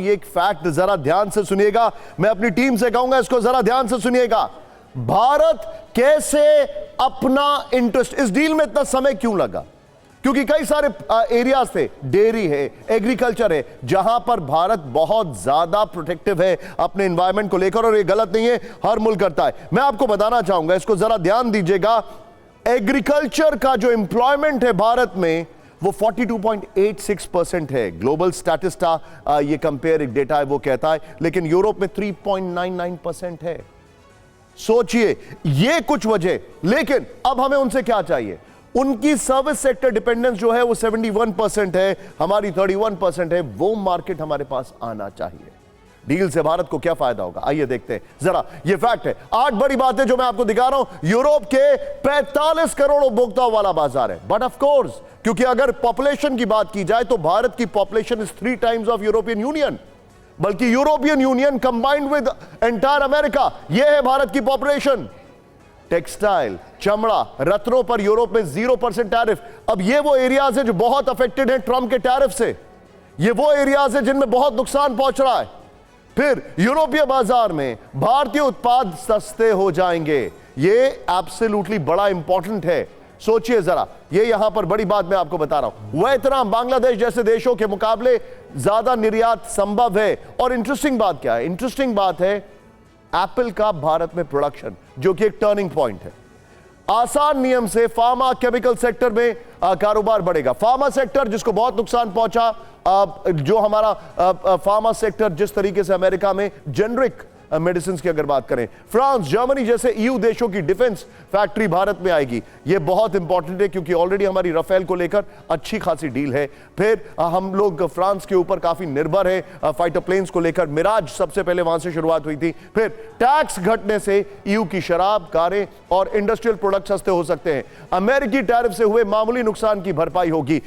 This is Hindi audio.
ये एक फैक्ट जरा ध्यान से सुनिएगा, मैं अपनी टीम से कहूंगा इसको जरा ध्यान से सुनिएगा। भारत कैसे अपना इंटरेस्ट, इस डील में इतना समय क्यों लगा? क्योंकि कई सारे एरियाज थे, डेयरी है, एग्रीकल्चर है, जहां पर भारत बहुत ज्यादा प्रोटेक्टिव है अपने एनवायरमेंट को लेकर, और ये गलत नहीं है, हर मुल्क करता है। मैं आपको बताना चाहूंगा, इसको जरा ध्यान दीजिएगा, एग्रीकल्चर का जो एम्प्लॉयमेंट है भारत में वो 42.86% है। ग्लोबल स्टैटिस्टा ये कंपेयर एक डेटा है वो कहता है, लेकिन यूरोप में 3.99% है। सोचिए ये कुछ वजह, लेकिन अब हमें उनसे क्या चाहिए? उनकी सर्विस सेक्टर डिपेंडेंस जो है वो 71% है, हमारी 31% है। वो मार्केट हमारे पास आना चाहिए। डील से भारत को क्या फायदा होगा, आइए देखते हैं जरा। ये फैक्ट है, 8 बड़ी बातें जो मैं आपको दिखा रहा हूं। यूरोप के 45 करोड़ उपभोक्ताओं वाला बाजार है, बट ऑफ कोर्स क्योंकि अगर पॉपुलेशन की बात की जाए तो भारत की population is 3 times of European Union, बल्कि European Union combined with entire America, यह है भारत की पॉपुलेशन। टेक्सटाइल, चमड़ा, रत्नों पर यूरोप में 0% टैरिफ। अब ये वो एरियाज है जो बहुत अफेक्टेड हैं ट्रंप के टैरिफ से, ये वो एरियाज है जिनमें बहुत नुकसान पहुंच रहा है। फिर यूरोपीय बाजार में भारतीय उत्पाद सस्ते हो जाएंगे, ये एब्सोल्युटली बड़ा इंपॉर्टेंट है। सोचिए जरा, ये यहां पर बड़ी बात मैं आपको बता रहा हूं, वियतनाम, बांग्लादेश जैसे देशों के मुकाबले ज्यादा निर्यात संभव है। और इंटरेस्टिंग बात क्या है? इंटरेस्टिंग बात है एप्पल का भारत में प्रोडक्शन, जो कि एक टर्निंग पॉइंट है। आसान नियम से फार्मा केमिकल सेक्टर में कारोबार बढ़ेगा। फार्मा सेक्टर जिसको बहुत नुकसान पहुंचा, जो हमारा फार्मा सेक्टर जिस तरीके से अमेरिका में जेनरिक मेडिसिन की अगर बात करें, फ्रांस, जर्मनी जैसे ईयू देशों की डिफेंस फैक्ट्री भारत में आएगी। यह बहुत इंपॉर्टेंट है क्योंकि ऑलरेडी हमारी राफेल को लेकर अच्छी खासी डील है। फिर हम लोग फ्रांस के ऊपर काफी निर्भर है फाइटर प्लेन्स को लेकर, मिराज सबसे पहले वहां से शुरुआत हुई थी। फिर टैक्स घटने से ईयू की शराब, कारें और इंडस्ट्रियल प्रोडक्ट सस्ते हो सकते हैं। अमेरिकी टैरिफ से हुए मामूली नुकसान की भरपाई होगी।